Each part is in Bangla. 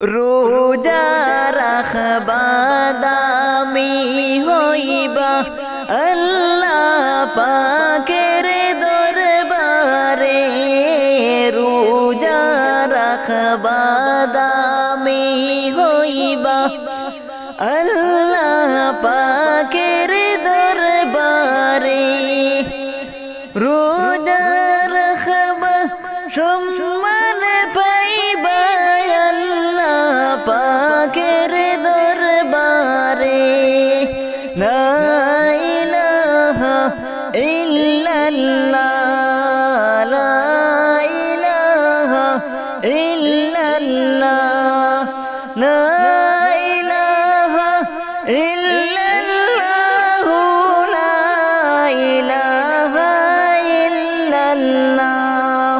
রোজা রাখবা দামি হইবা আল্লাহ পাকের দরবারে। রোজা রাখবা দামি হইবা আল্লাহ পাকের দরবারে। রোজা রাখবা সম্মান পাইবা আল্লাহ পাকের দরবারে। লা ইলাহা ইল্লাল্লাহ, লা ইলাহা ইল্লাল্লাহ, লা ইলাহা ইল্লাল্লাহ, লা ইলাহা ইল্লাল্লাহ।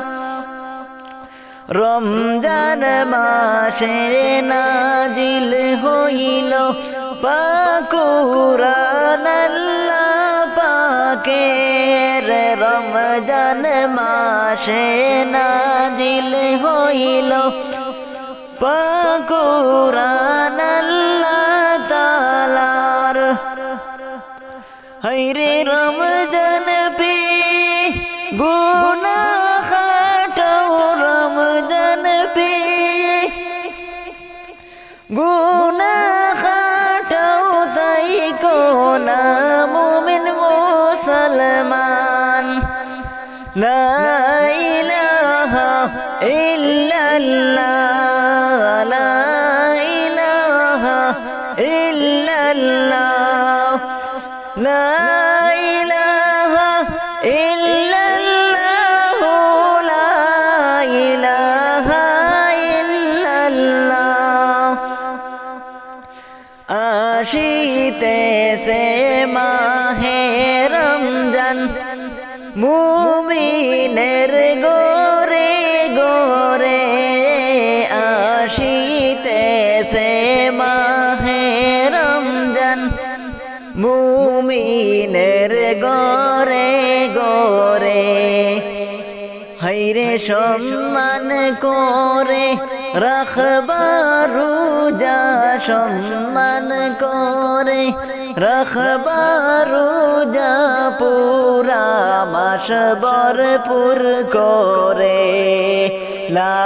রমজান মাসে নাজিল হইল পাক কুরআন আল্লাহ পাকের। রমজান মাসে নাজিল হইল পাক কুরআন আল্লাহ তাআলার। হায়রে রমজান পে গুনাহ খাটাও, রমজান পে গুনাহ খাটাও, তাই কোনা মুমিন মুসলমান। লা ইলাহা ইল্লাল্লাহ, লা ইলাহা ইল্লাল্লাহ, লা ইলাহা ইল্লাল্লাহ, লা ইলাহা ইল্লাল্লাহ। আসিতেছে মাহে রমজান, মুমিনের গোরে গোরে। আসিতেছে মাহে রমজান, মুমিনের গোরে গোরে। হায়রে সম্মান করে রাখবা রোজা, সম্মান করে রাখবা রোজা, পুরা মাস ভরপুর করে। লা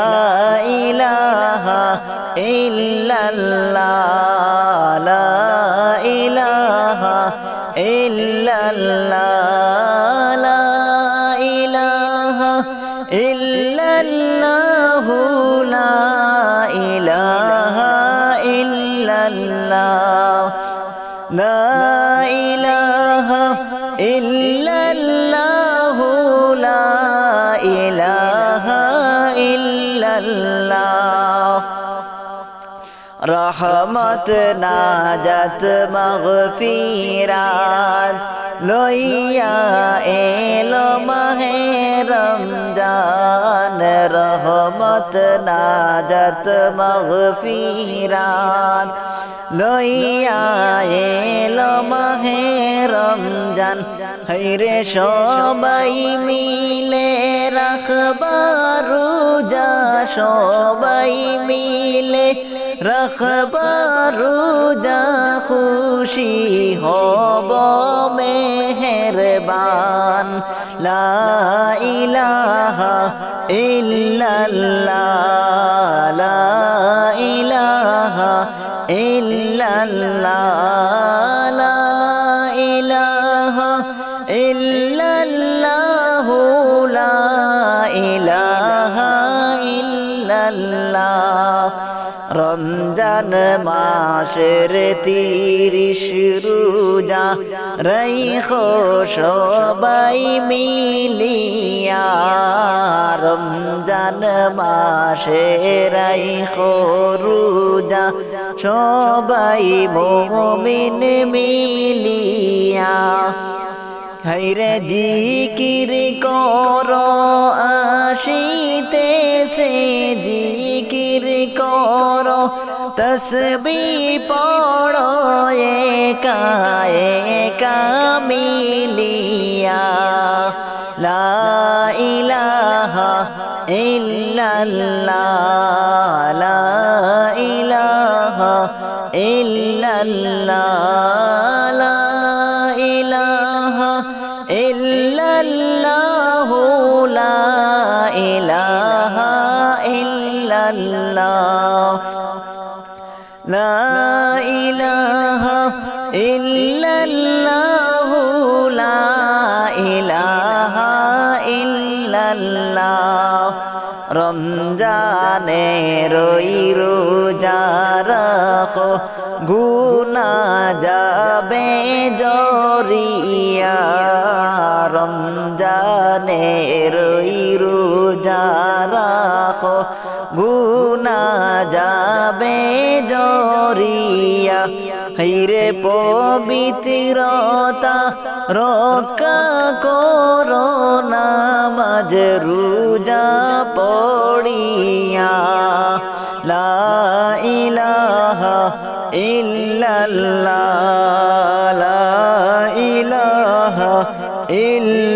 ইলাহা ইল্লাল্লাহ, লা ইলাহা ইল্লাল্লাহ, লা ইলাহা ইল্লাল্লাহ, লা ইলাহা ইল্লাল্লাহ, লা ইলাহা ইল্লাল্লাহ, লা ইলাহা ইল্লাল্লাহ। রহমত নাজাত মাগফিরাত লইয়া এলো মাহে রমজান। রহমত নাজাত মাগফিরাত লইয়া এলো মাহে রমজান। হায়রে সবাই মিলে রাখবা রোজা, সবাই মিলে রাখবা রোজা, খুশি হব মেহেরবান। লা ইলাহা ইল্লাল্লাহ, লা ইলাহা ইল্লাল্লাহ, লা ইলাহা ইল্লাল্লাহ, লা ইলাহা ইল্লাল্লাহ। রমজান মাসের 30 রোজা রাইখো সবাই মিলিয়া। রমজান মাসে রাইখো রোজা সবাই মুমিন মিলিয়া। হায়রে জিকির করো আসিতেছে, জিকির করো তসবিহ পড়ো একা একা মিলিয়া। লা ইলাহা ইল্লাল্লাহ, লা ইল্লাল্লাহ লা ইলাহা ইল্লাল্লাহ লা ইলাহা ইল্লাল্লাহ লা ইলাহা ইল্লাল্লাহ লা ইলাহা ইল্লাল্লাহ রমজানে রই রোজা রাখো গুনাহ যাবে জরিয়া রমজানে রই রোজা রাখো গুনাহ যাবে জরিয়া হাইরে পবিত্রতা রক্ষা করো নামাজ রোজা পড়িয়া লা ইলাহা ইল্লাল্লাহ লা ইলাহা ইল্লাল্লাহ